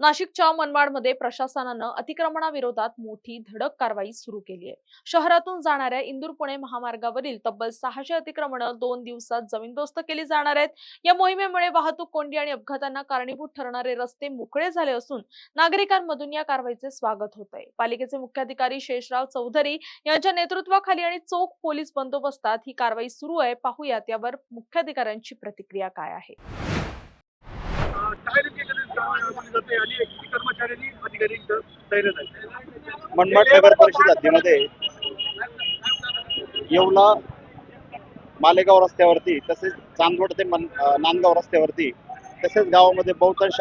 नाशिकच्या मनमाडमध्ये प्रशासनानं अतिक्रमणाविरोधात मोठी धडक कारवाई सुरू केली आहे. शहरातून जाणाऱ्या इंदूर-पुणे महामार्गावरील तब्बल 600 अतिक्रमणं 2 दिवसात जमीनदोस्त केली जाणार आहेत. या मोहिमेमुळे वाहतूक कोंडी आणि अपघातांना कारणीभूत ठरणारे रस्ते मोकळे झाले असून नागरिकांमधून या कारवाईचे स्वागत होत आहे. पालिकेचे मुख्याधिकारी शेषराव चौधरी यांच्या नेतृत्वाखाली आणि चोख पोलीस बंदोबस्तात ही कारवाई सुरू आहे. पाहूयात यावर मुख्याधिकाऱ्यांची प्रतिक्रिया काय आहे. काय नक्की राबवली जाते आणि किती कर्मचाऱ्यांनी अधिकारी इथं तैनात आहेत? मनमाड नगर परिषद हद्दीमध्ये येवला मालेगाव रस्त्यावरती तसेच चांदवड ते नांदगाव रस्त्यावरती तसेच गावामध्ये बहुतांश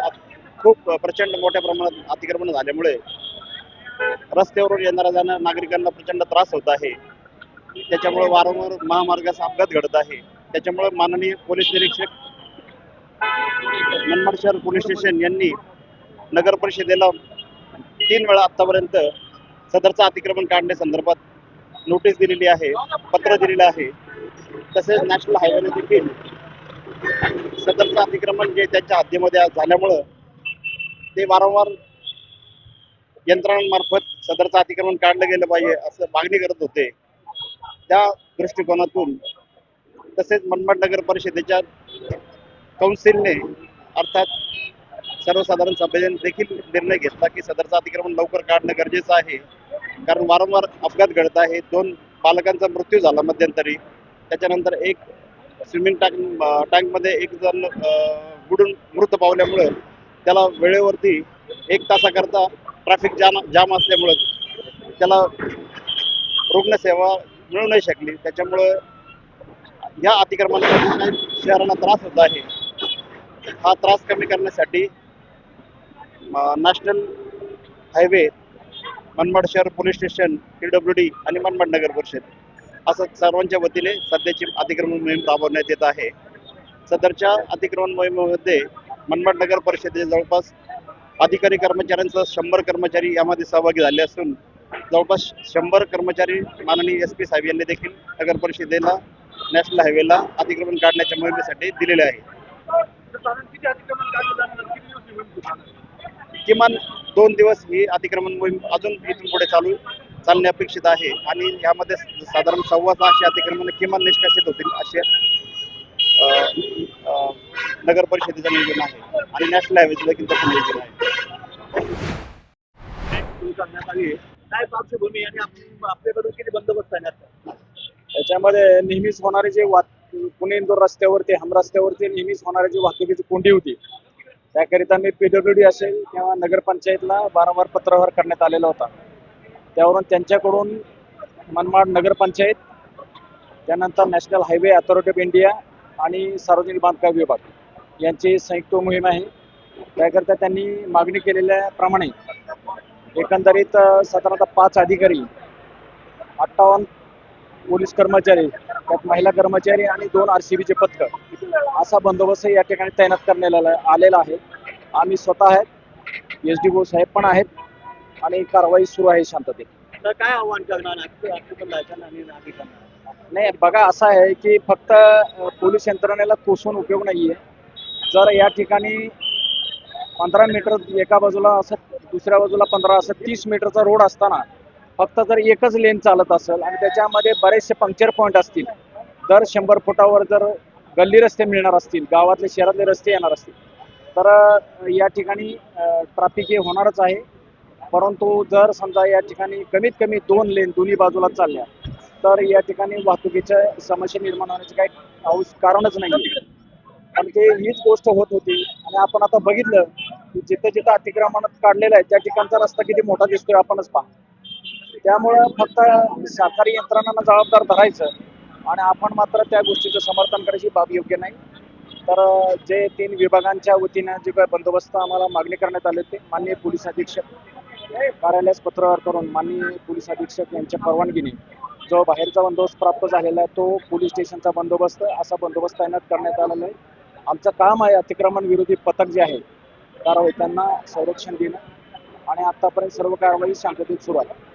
खूप प्रचंड मोठ्या प्रमाणात अतिक्रमण झाल्यामुळे रस्त्यावरून येणाऱ्या जाणाऱ्या नागरिकांना प्रचंड त्रास होत आहे. त्याच्यामुळे वारंवार महामार्गाचा अपघात घडत आहे. त्याच्यामुळे माननीय पोलीस निरीक्षक मनमाड शहर पोलीस स्टेशन यांनी नगर परिषदेला 3 वेळा आतापर्यंत सदरचं अतिक्रमण काढण्यासंदर्भात नोटीस दिलेली आहे, पत्र दिलेलं आहे. तसेच नॅशनल हायवेने देखील सदरचं अतिक्रमण जे त्यांच्या हद्दीमध्ये झाल्यामुळं ते वारंवार यंत्रणांमार्फत सदरचं अतिक्रमण काढलं गेलं पाहिजे असं मागणी करत होते. त्या दृष्टिकोनातून तसेच मनमाड नगर परिषदेच्या कौन्सिलने अर्थात सर्वसाधारण सभेने देखील निर्णय घेतला की सदरचं अतिक्रमण लवकर काढणं गरजेचं आहे. कारण वारंवार अपघात घडत आहे. 2 बालकांचा मृत्यू झाला मध्यंतरी. त्याच्यानंतर एक स्विमिंग टँकमध्ये एक जण बुडून मृत पावल्यामुळे त्याला वेळेवरती 1 तासाकरता ट्रॅफिक जाम असल्यामुळं त्याला रुग्णसेवा मिळू नाही शकली. त्याच्यामुळं या अतिक्रमणामुळे शहराला त्रास होत आहे. हा त्रास कमी करण्यासाठी नॅशनल हायवे, मनमाड शहर पोलीस स्टेशन, PWD आणि मनमाड नगर परिषद असं सर्वांच्या वतीने सध्याची अतिक्रमण मोहीम राबवण्यात येत आहे. सदरच्या अतिक्रमण मोहिमेमध्ये मनमाड नगर परिषदेचे जवळपास अधिकारी कर्मचाऱ्यांसह 100 कर्मचारी यामध्ये सहभागी झाले असून जवळपास 100 कर्मचारी माननीय SP साहेब यांनी देखील नगर परिषदेला नॅशनल हायवेला अतिक्रमण काढण्याच्या मोहिमेसाठी दिलेले आहे. किती अतिक्रमण काढलं जाणार? किती दिवस ही मोहीम चालणार? किमान 2 दिवस ही अतिक्रमण मोहीम अजून इथून पुढे चालणे अपेक्षित आहे आणि यामध्ये साधारण 650 अतिक्रमण किमान निष्कासित होतील असे नगर परिषदेचं नियोजन आहे आणि नॅशनल हायवेचं देखील तसं नियोजन आहे. सुरू करण्यात आली आहे. काय पार्श्वभूमी आणि आपल्याकडून किती बंदोबस्त करण्यात? त्याच्यामध्ये नेहमीच होणारे जे पुणे इंदोर रस्त्यावरती हमरस्त्यावरती नेहमीच होणारी जी वाहतुकीची कोंडी होती त्याकरिता मी PWD असेल किंवा नगरपंचायतला वारंवार पत्रव्यवहार करण्यात आलेला होता. त्यावरून त्यांच्याकडून मनमाड नगरपंचायत, त्यानंतर national highway authority of India आणि सार्वजनिक बांधकाम विभाग यांची संयुक्त मोहीम आहे. त्याकरिता त्यांनी मागणी केलेल्याप्रमाणे एकंदरीत साधारणतः 5 अधिकारी, 58 पोलीस कर्मचारी, त्यात महिला कर्मचारी आणि 2 RCBचे पथक असा बंदोबस्त या ठिकाणी तैनात करण्यात आलेला आहे. आम्ही स्वतः आहेत, SDO साहेब पण आहेत आणि कारवाई सुरू आहे शांततेत. तर काय आव्हान करणार नागरिकांना? नाही, बघा असं आहे की फक्त पोलीस यंत्रणेला कोसून उपयोग नाहीये. जर या ठिकाणी 15 मीटर एका बाजूला असं दुसऱ्या बाजूला 15 असं 30 मीटरचा रोड असताना फक्त जर एकच लेन चालत असेल आणि त्याच्यामध्ये बरेचसे पंक्चर पॉईंट असतील, दर 100 फुटावर जर गल्ली रस्ते मिळणार असतील, गावातले शहरातले रस्ते येणार असतील तर या ठिकाणी ट्रॅफिक हे होणारच आहे. परंतु जर समजा या ठिकाणी कमीत कमी 2 लेन दोन्ही बाजूला चालल्या तर या ठिकाणी वाहतुकीच्या समस्या निर्माण होण्याचे काही कारणच नाही. पण ते हीच गोष्ट होत होती आणि आपण आता बघितलं की जिथं जिथं अतिक्रमण काढलेलं आहे त्या ठिकाणचा रस्ता किती मोठा दिसतोय आपणच पहा. त्यामुळं फक्त सरकारी यंत्रणांना जबाबदार धरायचं आणि आपण मात्र त्या गोष्टीचं समर्थन करायची बाब योग्य नाही. तर जे 3 विभागांच्या वतीनं जे काय बंदोबस्त आम्हाला मागणी करण्यात आले होते, माननीय पोलीस अधीक्षक कार्यालयास पत्रव्यवहार करून माननीय पोलीस अधीक्षक यांच्या परवानगीने जो बाहेरचा बंदोबस्त प्राप्त झालेला आहे तो पोलीस स्टेशनचा बंदोबस्त असा बंदोबस्त तैनात करण्यात आलेला आहे. आमचं काम आहे अतिक्रमण विरोधी पथक जे आहे कारवाई त्यांना संरक्षण देणं आणि आतापर्यंत सर्व कारवाई शांततेत सुरू आहे.